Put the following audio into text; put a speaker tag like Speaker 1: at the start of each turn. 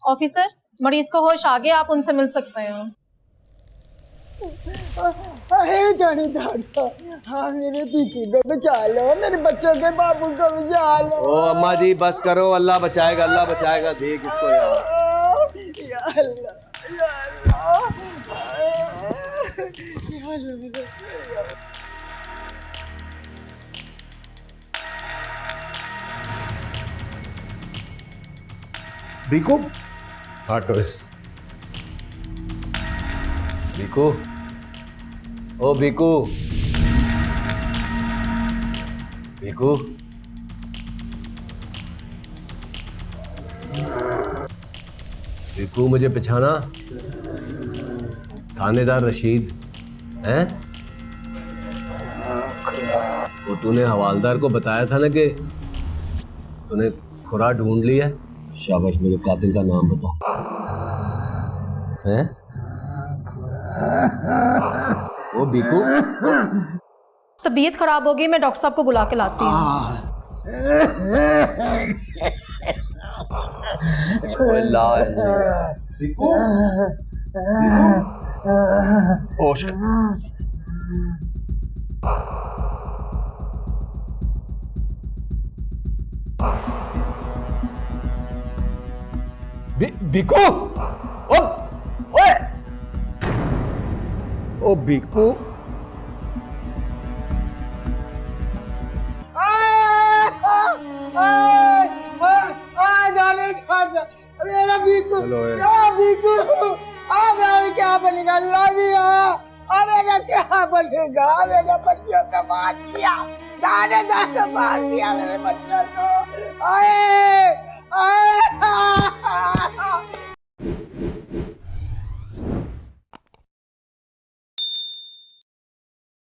Speaker 1: Officer, मरीज को होश आ गया, आप उनसे मिल सकते हैं।
Speaker 2: थानेदार साहब, हाँ मेरे पीकू को बचा लो, मेरे बच्चों के बाबू को बचा लो।
Speaker 3: ओ अम्मा जी बस करो, अल्लाह बचाएगा, अल्लाह बचाएगा। देख इसको यार।
Speaker 2: या अल्लाह, या अल्लाह, या अल्लाह।
Speaker 3: बीकू हटो। बीकू, ओ बीकू, बीकू, बीकू मुझे पहचाना? थानेदार रशीद हैं? वो तूने हवालदार को बताया था ना कि तूने खुरा ढूंढ लिया। शाबाश, मेरे कातिल का नाम बता। हैं? ओ बीकू,
Speaker 1: तबीयत खराब होगी, मैं डॉक्टर साहब को बुला के लाती हूँ।
Speaker 3: बीकू, होश बीकू, ओए, ओ बीकू,
Speaker 2: मेरा बीकू, बीकू, मेरा क्या बनेगा? लोनिया, मेरा क्या बनेगा? मेरे बच्चों को मार दिया, दाने दाने मार दिया मेरे बच्चों को। आए, आए,